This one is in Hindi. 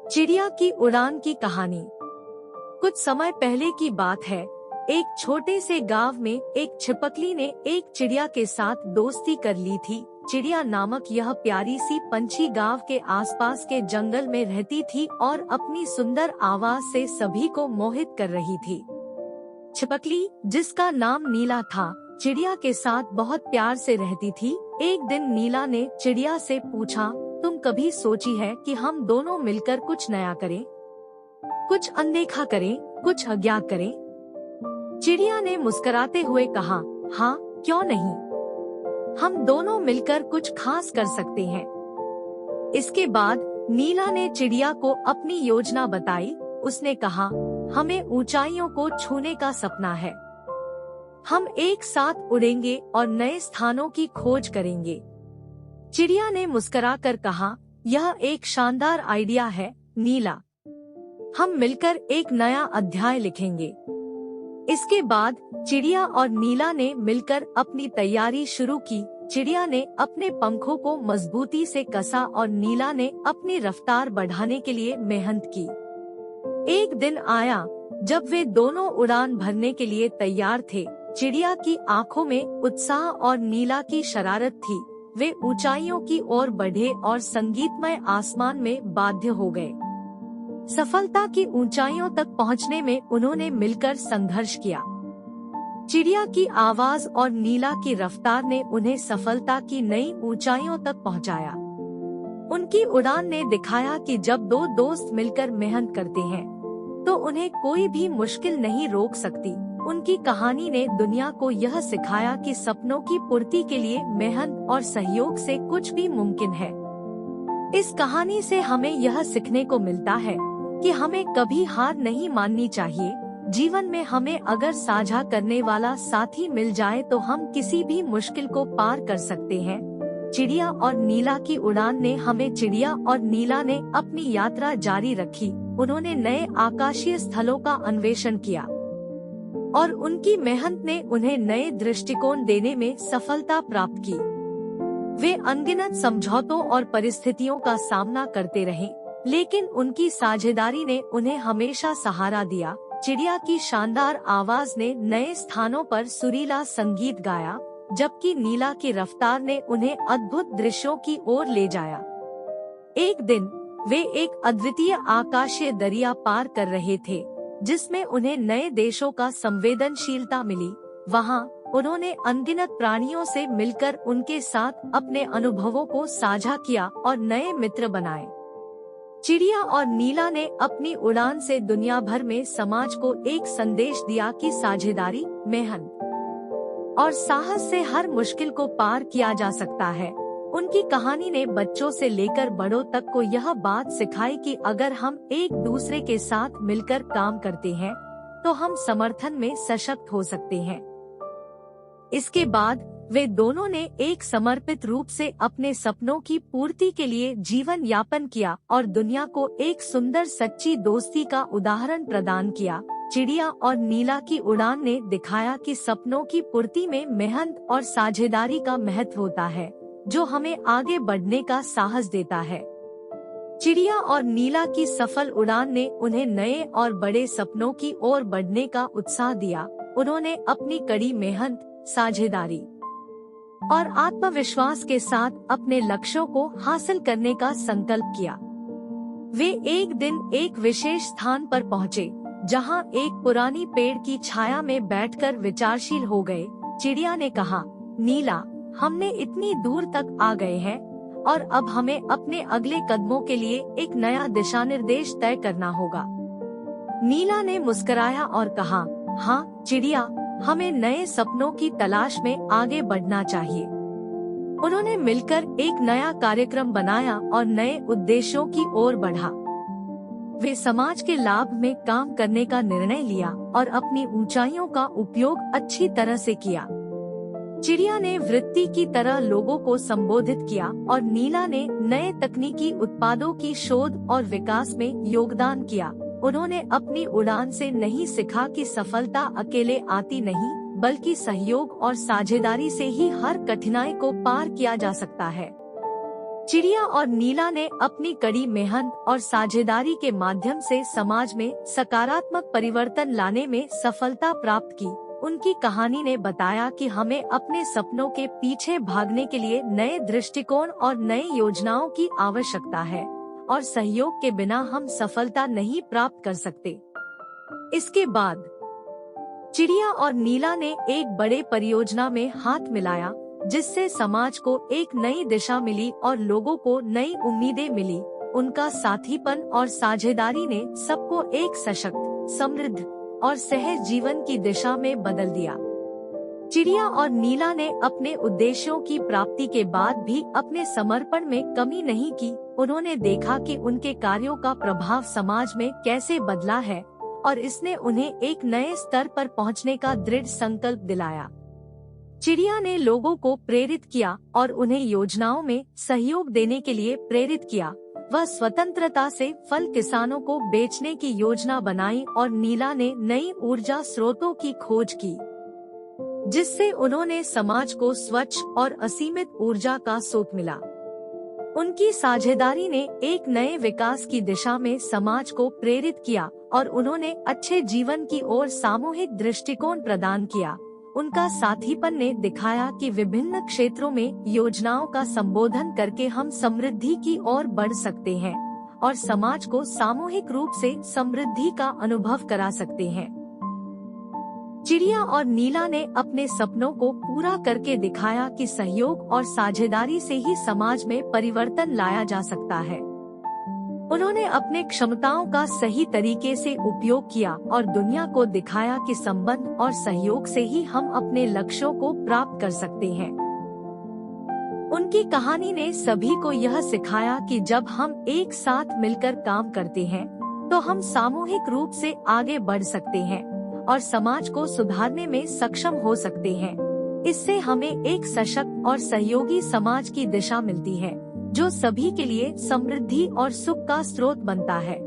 चिड़िया की उड़ान की कहानी। कुछ समय पहले की बात है। एक छोटे से गांव में एक छिपकली ने एक चिड़िया के साथ दोस्ती कर ली थी। चिड़िया नामक यह प्यारी सी पंछी गांव के आसपास के जंगल में रहती थी और अपनी सुंदर आवाज से सभी को मोहित कर रही थी। छिपकली, जिसका नाम नीला था, चिड़िया के साथ बहुत प्यार से रहती थी। एक दिन नीला ने चिड़िया से पूछा, तुम कभी सोची है कि हम दोनों मिलकर कुछ नया करें, कुछ अनदेखा करें, कुछ अज्ञात करें? चिड़िया ने मुस्कुराते हुए कहा, हाँ, क्यों नहीं, हम दोनों मिलकर कुछ खास कर सकते हैं। इसके बाद नीला ने चिड़िया को अपनी योजना बताई। उसने कहा, हमें ऊंचाइयों को छूने का सपना है। हम एक साथ उड़ेंगे और नए स्थानों की खोज करेंगे। चिड़िया ने मुस्कुराकर कहा, यह एक शानदार आइडिया है नीला, हम मिलकर एक नया अध्याय लिखेंगे। इसके बाद चिड़िया और नीला ने मिलकर अपनी तैयारी शुरू की। चिड़िया ने अपने पंखों को मजबूती से कसा और नीला ने अपनी रफ्तार बढ़ाने के लिए मेहनत की। एक दिन आया जब वे दोनों उड़ान भरने के लिए तैयार थे। चिड़िया की आंखों में उत्साह और नीला की शरारत थी। वे ऊंचाइयों की ओर बढ़े और संगीतमय आसमान में बाध्य हो गए। सफलता की ऊंचाइयों तक पहुंचने में उन्होंने मिलकर संघर्ष किया। चिड़िया की आवाज और नीला की रफ्तार ने उन्हें सफलता की नई ऊंचाइयों तक पहुंचाया। उनकी उड़ान ने दिखाया कि जब दो दोस्त मिलकर मेहनत करते हैं तो उन्हें कोई भी मुश्किल नहीं रोक सकती। उनकी कहानी ने दुनिया को यह सिखाया कि सपनों की पूर्ति के लिए मेहनत और सहयोग से कुछ भी मुमकिन है। इस कहानी से हमें यह सीखने को मिलता है कि हमें कभी हार नहीं माननी चाहिए। जीवन में हमें अगर साझा करने वाला साथी मिल जाए तो हम किसी भी मुश्किल को पार कर सकते हैं। चिड़िया और नीला की उड़ान ने हमें चिड़िया और नीला ने अपनी यात्रा जारी रखी। उन्होंने नए आकाशीय स्थलों का अन्वेषण किया और उनकी मेहनत ने उन्हें नए दृष्टिकोण देने में सफलता प्राप्त की। वे अनगिनत समझौतों और परिस्थितियों का सामना करते रहे, लेकिन उनकी साझेदारी ने उन्हें हमेशा सहारा दिया। चिड़िया की शानदार आवाज ने नए स्थानों पर सुरीला संगीत गाया, जबकि नीला की रफ्तार ने उन्हें अद्भुत दृश्यों की ओर ले जाया। एक दिन वे एक अद्वितीय आकाशीय दरिया पार कर रहे थे, जिसमें उन्हें नए देशों का संवेदनशीलता मिली। वहाँ उन्होंने अनगिनत प्राणियों से मिलकर उनके साथ अपने अनुभवों को साझा किया और नए मित्र बनाए। चिड़िया और नीला ने अपनी उड़ान से दुनिया भर में समाज को एक संदेश दिया कि साझेदारी, मेहनत और साहस से हर मुश्किल को पार किया जा सकता है। उनकी कहानी ने बच्चों से लेकर बड़ों तक को यह बात सिखाई कि अगर हम एक दूसरे के साथ मिलकर काम करते हैं तो हम समर्थन में सशक्त हो सकते हैं। इसके बाद वे दोनों ने एक समर्पित रूप से अपने सपनों की पूर्ति के लिए जीवन यापन किया और दुनिया को एक सुंदर सच्ची दोस्ती का उदाहरण प्रदान किया। चिड़िया और नीला की उड़ान ने दिखाया कि सपनों की पूर्ति में मेहनत और साझेदारी का महत्व होता है, जो हमें आगे बढ़ने का साहस देता है। चिड़िया और नीला की सफल उड़ान ने उन्हें नए और बड़े सपनों की ओर बढ़ने का उत्साह दिया। उन्होंने अपनी कड़ी मेहनत, साझेदारी और आत्मविश्वास के साथ अपने लक्ष्यों को हासिल करने का संकल्प किया। वे एक दिन एक विशेष स्थान पर पहुँचे, जहां एक पुरानी पेड़ की छाया में बैठकर विचारशील हो गए। चिड़िया ने कहा, नीला, हमने इतनी दूर तक आ गए हैं और अब हमें अपने अगले कदमों के लिए एक नया दिशा निर्देश तय करना होगा। नीला ने मुस्कुराया और कहा, हाँ चिड़िया, हमें नए सपनों की तलाश में आगे बढ़ना चाहिए। उन्होंने मिलकर एक नया कार्यक्रम बनाया और नए उद्देश्यों की ओर बढ़ा। वे समाज के लाभ में काम करने का निर्णय लिया और अपनी ऊंचाइयों का उपयोग अच्छी तरह से किया। चिड़िया ने वृत्ति की तरह लोगों को संबोधित किया और नीला ने नए तकनीकी उत्पादों की शोध और विकास में योगदान किया। उन्होंने अपनी उड़ान से नहीं सीखा कि सफलता अकेले आती नहीं, बल्कि सहयोग और साझेदारी से ही हर कठिनाई को पार किया जा सकता है। चिड़िया और नीला ने अपनी कड़ी मेहनत और साझेदारी के माध्यम से समाज में सकारात्मक परिवर्तन लाने में सफलता प्राप्त की। उनकी कहानी ने बताया कि हमें अपने सपनों के पीछे भागने के लिए नए दृष्टिकोण और नई योजनाओं की आवश्यकता है, और सहयोग के बिना हम सफलता नहीं प्राप्त कर सकते। इसके बाद चिड़िया और नीला ने एक बड़े परियोजना में हाथ मिलाया, जिससे समाज को एक नई दिशा मिली और लोगों को नई उम्मीदें मिली। उनका साथीपन और साझेदारी ने सबको एक सशक्त, समृद्ध और सहज जीवन की दिशा में बदल दिया। चिड़िया और नीला ने अपने उद्देश्यों की प्राप्ति के बाद भी अपने समर्पण में कमी नहीं की। उन्होंने देखा कि उनके कार्यों का प्रभाव समाज में कैसे बदला है, और इसने उन्हें एक नए स्तर पर पहुंचने का दृढ़ संकल्प दिलाया। चिड़िया ने लोगों को प्रेरित किया और उन्हें योजनाओं में सहयोग देने के लिए प्रेरित किया। वह स्वतंत्रता से फल किसानों को बेचने की योजना बनाई और नीला ने नई ऊर्जा स्रोतों की खोज की, जिससे उन्होंने समाज को स्वच्छ और असीमित ऊर्जा का स्रोत मिला। उनकी साझेदारी ने एक नए विकास की दिशा में समाज को प्रेरित किया और उन्होंने अच्छे जीवन की ओर सामूहिक दृष्टिकोण प्रदान किया। उनका साथीपन ने दिखाया कि विभिन्न क्षेत्रों में योजनाओं का संबोधन करके हम समृद्धि की ओर बढ़ सकते हैं और समाज को सामूहिक रूप से समृद्धि का अनुभव करा सकते हैं। चिड़िया और नीला ने अपने सपनों को पूरा करके दिखाया कि सहयोग और साझेदारी से ही समाज में परिवर्तन लाया जा सकता है। उन्होंने अपने क्षमताओं का सही तरीके से उपयोग किया और दुनिया को दिखाया कि संबंध और सहयोग से ही हम अपने लक्ष्यों को प्राप्त कर सकते हैं। उनकी कहानी ने सभी को यह सिखाया कि जब हम एक साथ मिलकर काम करते हैं तो हम सामूहिक रूप से आगे बढ़ सकते हैं और समाज को सुधारने में सक्षम हो सकते हैं। इससे हमें एक सशक्त और सहयोगी समाज की दिशा मिलती है, जो सभी के लिए समृद्धि और सुख का स्रोत बनता है।